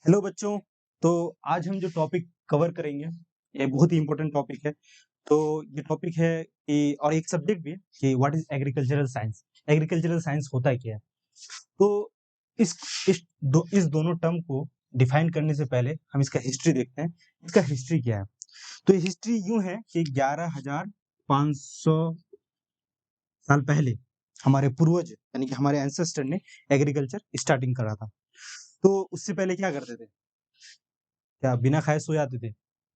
Hello बच्चों, तो आज हम जो टॉपिक कवर करेंगे, ये बहुत ही इम्पोर्टेंट टॉपिक है। तो ये टॉपिक है कि और एक सब्जेक्ट भी है कि what is agricultural science? Agricultural science होता क्या है? तो इस इस दोनों टर्म को डिफाइन करने से पहले हम इसका हिस्ट्री देखते हैं। इसका हिस्ट्री क्या है? तो हिस्ट्री यूँ है कि 11,500 साल पहले हमारे पूर्वज यानी कि हमारे एंसेस्टर ने एग्रीकल्चर स्टार्टिंग करा था। तो उससे पहले क्या करते थे? क्या बिना खाए सो जाते थे?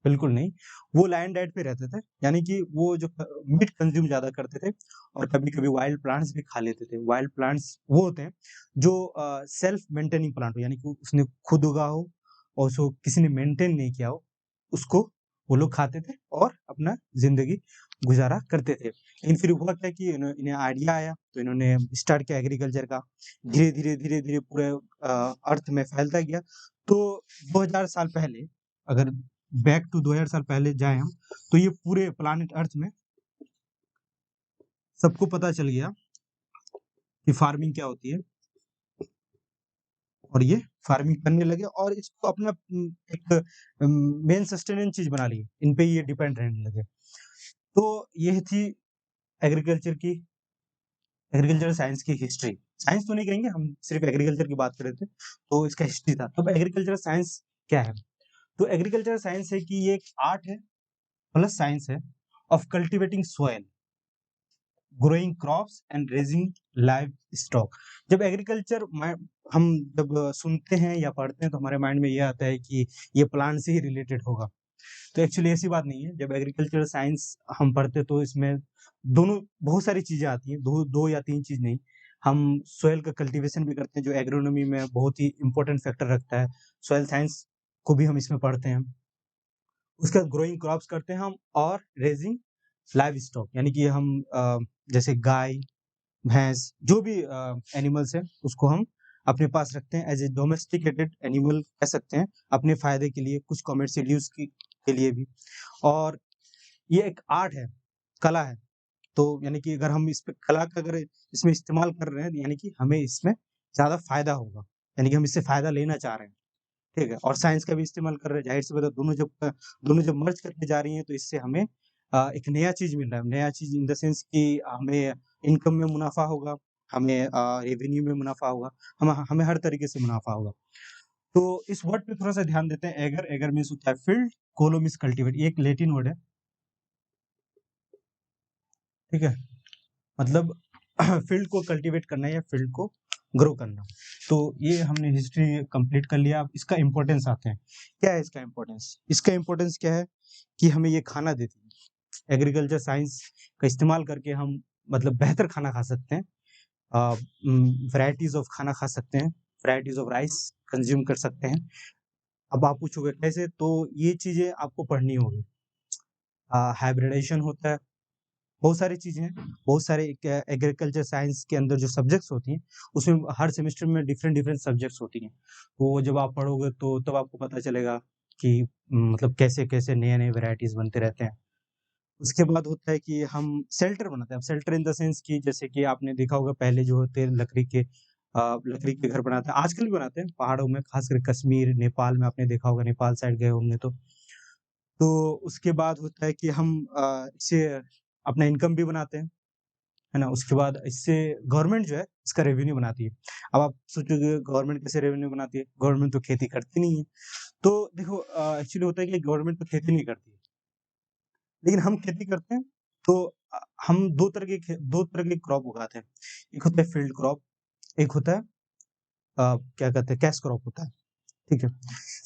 बिल्कुल नहीं, वो लायन डाइट पे रहते थे, यानी कि वो जो मीट कंज़्यूम ज़्यादा करते थे और कभी-कभी वाइल्ड प्लांट्स भी खा लेते थे। वाइल्ड प्लांट्स वो होते हैं जो सेल्फ मेंटेनिंग प्लांट हो, यानी कि उसने खुद उगा हो और उसको किसी ने मेंटेन नहीं किया हो, उसको वो लोग खाते थे और अपना ज़िंदगी गुज़ारा करते थे। लेकिन फिर हुआ क्या कि इन्हें आइडिया आया, तो इन्होंने स्टार्ट किया एग्रीकल्चर का। धीरे-धीरे, धीरे-धीरे पूरे अर्थ में फैलता गया। तो 2000 साल पहले अगर बैक टू 2000 साल पहले जाएँ हम, तो ये पूरे प्लैनेट अर्थ में सबको पता चल गया कि फार्मिंग क्या होती है और ये फार्मिंग करने लगे और इसको अपना एक मेन सस्टेनेंस चीज़ बना ली। इन पे ये डिपेंड रहने लगे। तो ये थी एग्रीकल्चर की एग्रीकल्चर साइंस की हिस्ट्री। साइंस तो नहीं कहेंगे, हम सिर्फ एग्रीकल्चर की बात कर रहे थे, तो इसका हिस्ट्री था। अब एग्रीकल्चर साइंस क्या है? तो एग्रीकल्चर साइंस है कि ये एक आर्ट है प्लस साइंस है of cultivating soil, growing crops and raising live stock. जब एग्रीकल्चर हम जब सुनते हैं या पढ़ते हैं तो हमारे माइंड में ये आता है कि ये प्लांट से ही रिलेटेड होगा। तो एक्चुअली ऐसी बात नहीं है। जब एग्रीकल्चर साइंस हम पढ़ते तो इसमें दोनों बहुत सारी चीज़ें आती हैं, 2 या 3 चीज़ नहीं। हम सॉइल का कल्टीवेशन भी करते हैं जो एग्रोनॉमी में बहुत ही इम्पोर्टेंट फैक्टर रखता है। सॉइल साइंस को भी हम इसमें पढ़ते हैं। उसके बाद ग्रोइंग क्रॉप्स करते हैं हम और रेजिंग लाइव स्टॉक, यानी कि हम जैसे गाय, भैंस जो भी एनिमल्स हैं उसको हम अपने पास रखते हैं एज़ ए डोमेस्टिकेटेड एनिमल कह सकते हैं, अपने फ़ायदे के लिए, कुछ कमर्शियल यूज़ के लिए भी। और ये एक आर्ट है, कला है। तो यानी कि अगर हम इस पे कला का अगर इसमें इस्तेमाल कर रहे हैं, यानी कि हमें इसमें ज़्यादा फ़ायदा होगा, यानी कि हम इससे फ़ायदा लेना चाह रहे हैं। ठीक है? और साइंस का भी इस्तेमाल कर रहे हैं, ज़ाहिर-सी बात है दोनों जब मर्ज करके जा रही हैं तो इससे हमें एक नया चीज़ मिल रहा है। नया चीज़ इन द सेंस कि हमें इनकम में मुनाफ़ा होगा, हमें रेवेन्यू में मुनाफ़ा होगा, हमें हर तरीके से मुनाफ़ा होगा। तो इस वर्ड पे थोड़ा-सा ध्यान देते हैं। एगर मीन्स होता है फील्ड, कोलो मीन्स कल्टीवेट। ये एक लैटिन वर्ड है, ठीक है? मतलब फील्ड को कल्टीवेट करना या फील्ड को ग्रो करना। तो ये हमने हिस्ट्री कंप्लीट कर लिया। अब इसका इम्पोर्टेंस आते हैं। क्या है इसका इम्पोर्टेंस? इसका इम्पोर्टेंस क्या है कि हमें ये खाना देती है। एग्रीकल्चर साइंस का इस्तेमाल करके हम मतलब बेहतर खाना खा सकते हैं। वैराइटीज़ ऑफ खाना खा सकते हैं, वैराइटीज़ ऑफ राइस कंज़्यूम कर सकते हैं। अब आप पूछोगे कैसे? तो ये चीज़ें आपको पढ़नी होगी। हाइब्रिडाइज़ेशन होता है, बहुत सारी चीज़ें हैं, बहुत सारे एग्रीकल्चर साइंस के अंदर जो सब्जेक्ट्स होती हैं, उसमें हर सेमेस्टर में डिफरेंट-डिफरेंट सब्जेक्ट्स होती हैं। वो जब आप पढ़ोगे तो तब आपको पता चलेगा कि मतलब कैसे-कैसे नए-नए वैराइटीज़ बनते रहते हैं। उसके बाद होता है कि हम शेल्टर बनाते हैं। अब शेल्टर इन द सेंस कि जैसे कि आपने देखा होगा पहले जो होते हैं लकड़ी के घर बनाते हैं, आजकल भी बनाते हैं पहाड़ों में, खासकर कश्मीर, नेपाल में आपने देखा होगा, नेपाल साइड गए होंगे तो। तो उसके बाद होता है कि हम इससे अपना इनकम भी बनाते हैं। है ना? उसके बाद इससे गवर्नमेंट जो है इसका रेवेन्यू बनाती है। अब आप सोचोगे गवर्नमेंट कैसे रेवेन्यू बनाती है? गवर्नमेंट तो खेती करती नहीं है। तो देखो एक्चुअली होता है कि गवर्नमेंट तो खेती नहीं करती है, लेकिन हम खेती करते हैं तो हम 2 तरह के क्रॉप उगाते हैं। एक होता है फील्ड क्रॉप, एक होता है क्या कहते हैं कैश क्रॉप होता है, ठीक है?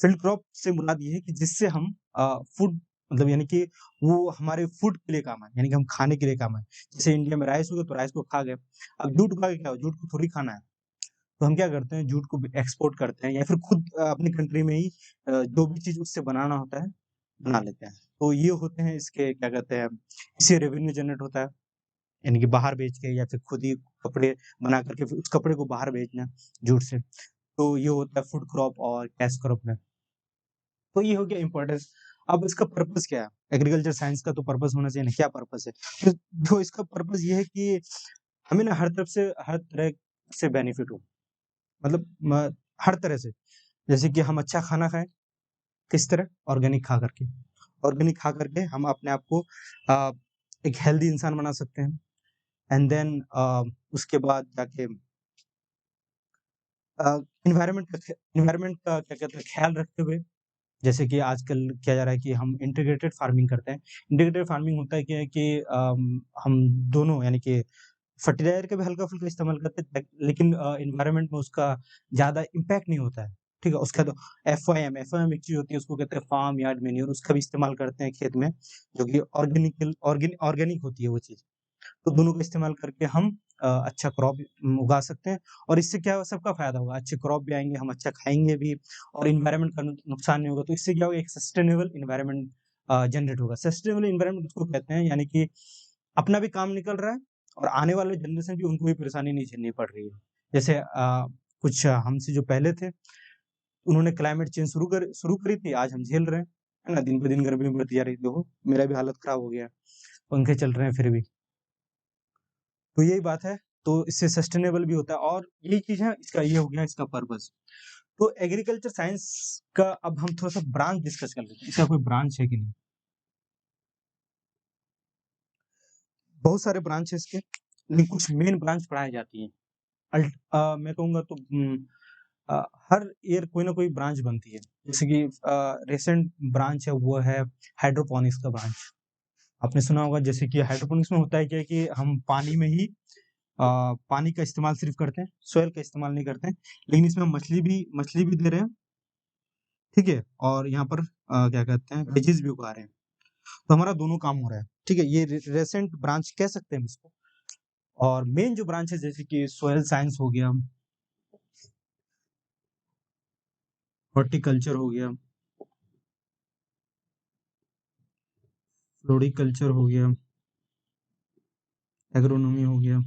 फील्ड क्रॉप से मुराद ये है कि जिससे हम फूड मतलब यानी कि वो हमारे फूड के लिए काम आए, यानी कि हम खाने के लिए काम आए। जैसे इंडिया में राइस हो गया तो राइस को खा गए। अब जूट उगा के क्या हो, जूट को थोड़ी खाना है। तो हम क्या करते हैं जूट को एक्सपोर्ट करते हैं या फिर खुद अपनी कंट्री में ही जो भी चीज़ उससे बनाना होता है, बना लेते हैं। तो ये होते हैं इसके क्या कहते हैं, इससे रेवेन्यू जनरेट होता है, यानी कि बाहर बेच के या फिर खुद ही कपड़े बना करके फिर उस कपड़े को बाहर बेचना जूट से। तो ये होता है फूड क्रॉप और कैश क्रॉप में। तो ये हो गया इम्पोर्टेंस। अब इसका पर्पज़ क्या है? एग्रीकल्चर साइंस का तो पर्पज़ होना चाहिए ना, क्या पर्पज़ है? तो जो इसका पर्पज़ ये है कि हमें ना हर तरह से बेनिफिट हो। मतलब म हर तरह से। जैसे कि हम अच्छा खाना खाएँ, किस तरह? ऑर्गेनिक खा करके। ऑर्गेनिक खा करके हम अपने आप को अ, एक हेल्दी इंसान बना सकते हैं एंड देन उसके बाद जाके अ, एनवायरनमेंट का क्या कहते हैं ख़्याल रखते हुए, जैसे कि आजकल किया जा रहा है कि हम इंटीग्रेटेड फार्मिंग करते हैं। इंटीग्रेटेड फार्मिंग होता है क्या है कि हम दोनों यानी कि फर्टिलाइज़र का भी हल्का-फुल्का इस्तेमाल करते हैं लेकिन एनवायरनमेंट में उसका ज़्यादा इम्पैक्ट नहीं होता है, ठीक है? उसका तो एफओएम एक चीज़ होती है उसको कहते हैं फार्म यार्ड मैन्योर उसका भी इस्तेमाल करते हैं खेत में, जो कि ऑर्गेनिक होती है वो चीज़। तो दोनों का इस्तेमाल करके हम अच्छा क्रॉप उगा सकते हैं और इससे क्या होगा सबका फ़ायदा होगा, अच्छे क्रॉप भी आएँगे, हम अच्छा खाएँगे भी और एनवायरनमेंट का नुकसान नहीं होगा। तो इससे क्या होगा एक सस्टेनेबल एनवायरनमेंट जनरेट होगा। सस्टेनेबल एनवायरनमेंट उसको कहते हैं यानी कि अपना भी काम निकल रहा है और आने वाले जनरेशन भी उनको भी परेशानी नहीं झेलनी पड़ रही है। जैसे कुछ हमसे जो पहले थे, उन्होंने क्लाइमेट चेंज शुरू करी थी, आज हम झेल रहे हैं, है ना? दिन पे दिन गर्मी बढ़ती जा रही है, देखो मेरा भी हालत खराब हो गया है, पंखे चल रहे हैं फिर भी। तो यही बात है, तो इससे सस्टेनेबल भी होता है और यही चीज़ है, इसका ये हो गया इसका पर्पज़। तो एग्रीकल्चर साइंस का अब हम थोड़ा-सा ब्रांच डिस्कस कर लेते हैं, इसका कोई ब्रांच है कि नहीं? बहुत सारे ब्रांच है इसके, लेकिन कुछ मेन ब्रांच पढ़ाई जाती हैं। मैं कहूँगा तो अ, हर ईयर कोई ना कोई ब्रांच बनती है। जैसे कि रिसेंट ब्रांच है वो है हाइड्रोपोनिक्स का ब्रांच। आपने सुना होगा जैसे कि हाइड्रोपोनिक्स में होता है क्या है कि हम पानी में ही पानी का इस्तेमाल सिर्फ़ करते हैं, सॉइल का इस्तेमाल नहीं करते हैं। लेकिन इसमें मछली भी दे रहे हैं, ठीक है? और यहाँ पर क्या कहते हैं वेजीज़ भी उगा रहे हैं। तो हमारा दोनों काम हो रहा है, ठीक है? ये रिसेंट ब्रांच कह सकते हैं हम इसको। और मेन जो ब्रांच है जैसे कि सॉइल साइंस हो गया, हॉर्टिकल्चर हो गया, फ्लोरिकल्चर हो गया, एग्रोनॉमी हो गया।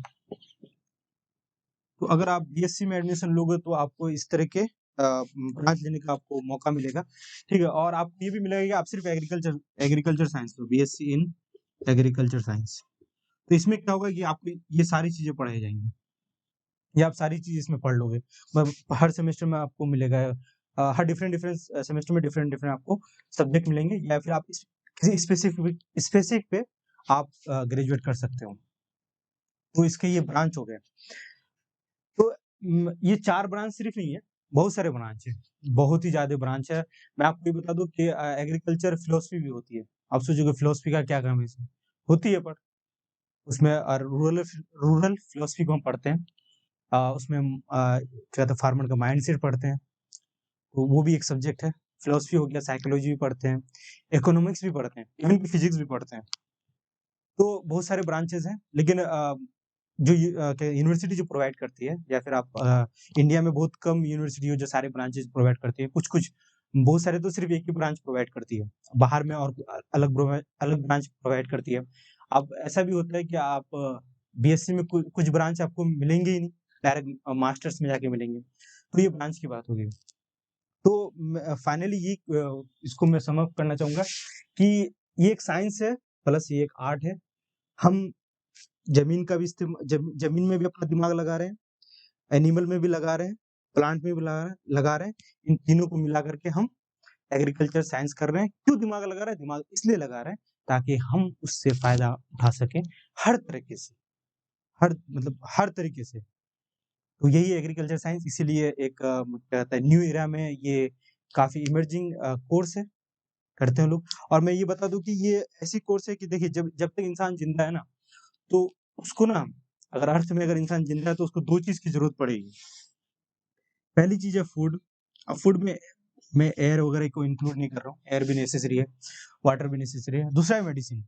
तो अगर आप बीएससी में एडमिशन लोगे तो आपको इस तरह के ब्रांच लेने का आपको मौका मिलेगा, ठीक है? और आपको ये भी मिलेगा कि आप सिर्फ़ agriculture science low, BSc in agriculture science. तो इसमें क्या होगा कि आपको ये सारी चीज़ें पढ़ाई जाएँगी। ये आप सारी चीज़ इसमें पढ़ लोगे। हर सेमेस्टर में आपको मिलेगा हर डिफरेंट सेमेस्टर में डिफरेंट आपको सब्जेक्ट मिलेंगे या फिर आप किसी स्पेसिफिक पे आप ग्रेजुएट कर सकते हो। तो इसके ये ब्रांच हो गए। तो ये 4 ब्रांच सिर्फ़ नहीं है, बहुत सारे ब्रांच हैं, बहुत ही ज़्यादा ब्रांच है। मैं आपको ये बता दूँ कि एग्रीकल्चर फिलॉसफी भी होती है। आप सोचोगे फिलॉसफी का क्या काम है इसमें? होती है पर उसमें रूरल फिलॉसफी को हम पढ़ते हैं। उसमें हम क्या कहते हैं फार्मर का माइंडसेट पढ़ते हैं, तो वो भी एक सब्जेक्ट है। फिलॉसफी हो गया, साइकोलॉजी भी पढ़ते हैं, इकोनॉमिक्स भी पढ़ते हैं, इवन कि फिज़िक्स भी पढ़ते हैं। तो बहुत सारे ब्रांचेज़ हैं, लेकिन जो क्या यूनिवर्सिटी जो प्रोवाइड करती है या फिर आप इंडिया में बहुत कम यूनिवर्सिटी हो जो सारे ब्रांचेज़ प्रोवाइड करती है। कुछ-कुछ बहुत सारे तो सिर्फ़ एक ही ब्रांच प्रोवाइड करती है। बाहर में और अलग ब्रांच प्रोवाइड करती है। अब ऐसा भी होता है कि आप बीएससी में कुछ ब्रांच आपको मिलेंगे ही नहीं, डायरेक्ट मास्टर्स में जाके मिलेंगे। तो ये ब्रांच की बात हो गई। तो फाइनली ये इसको मैं सम अप करना चाहूँगा कि ये एक साइंस है प्लस ये एक आर्ट है। हम ज़मीन का भी ज़मीन में भी अपना दिमाग लगा रहे हैं, एनिमल में भी लगा रहे हैं, प्लांट में भी लगा रहे हैं। इन तीनों को मिला कर के हम एग्रीकल्चर साइंस कर रहे हैं। क्यों दिमाग लगा रहे हैं? दिमाग इसलिए लगा रहे हैं ताकि हम उससे फ़ायदा उठा सकें हर तरीके से, हर तरीके से। तो यही एग्रीकल्चर साइंस इसीलिए एक क्या कहते हैं न्यू एरा में ये काफ़ी इमर्जिंग कोर्स है, करते हैं लोग। और मैं ये बता दूँ कि ये ऐसी कोर्स है कि देखिए जब जब तक इंसान ज़िंदा है ना, तो उसको ना अगर अर्थ में अगर इंसान ज़िंदा है तो उसको 2 चीज़ की ज़रूरत पड़ेगी। पहली चीज़ है फूड। अब फूड में मैं एयर वगैरह को इंक्लूड नहीं कर रहा हूँ, एयर भी नेसेसरी है, वाटर भी नेसेसरी है। दूसरा है मेडिसिन,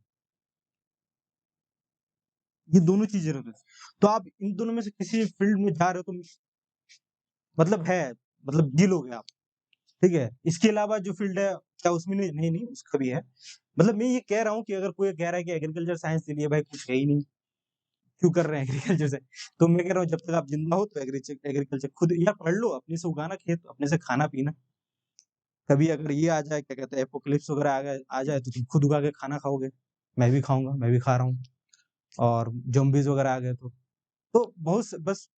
ये दोनों चीज़ ज़रूरत है। तो आप इन दोनों में से किसी फील्ड में जा रहे हो तो मतलब है, मतलब जी लोगे आप, ठीक है? इसके अलावा जो फील्ड है क्या उसमें नहीं नहीं, नहीं उसका भी है। मतलब मैं ये कह रहा हूँ कि अगर कोई कह रहा है कि एग्रीकल्चर साइंस के लिए भाई कुछ है ही नहीं, क्यों कर रहे हैं एग्रीकल्चर से? तो मैं कह रहा हूँ जब तक आप ज़िंदा हो तो एग्रीकल्चर खुद या पढ़ लो, अपने से उगाना खेत, अपने से खाना-पीना। कभी अगर ये आ जाए क्या कहते हैं एपोकलिप्स वगैरह आ जाए तो तुम खुद उगा के खाना खाओगे। मैं भी खाऊँगा, मैं भी खा रहा हूँ और ज़ॉम्बीज़ वगैरह आ गए तो। तो बहुत स बस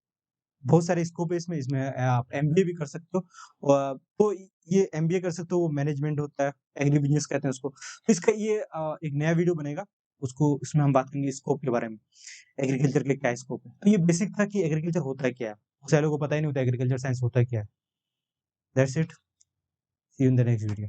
बहुत सारे स्कोप है इसमें, इसमें आप एमबीए भी कर सकते हो। तो ये एमबीए कर सकते हो, वो मैनेजमेंट होता है, एग्री बिज़नेस कहते हैं उसको। तो इसका ये एक नया वीडियो बनेगा, उसको उसमें हम बात करेंगे स्कोप के बारे में, एग्रीकल्चर के क्या स्कोप है। तो ये बेसिक था कि एग्रीकल्चर होता क्या है? बहुत सारे लोगों को पता ही नहीं होता एग्रीकल्चर साइंस होता क्या है। That's it, see you in the next video.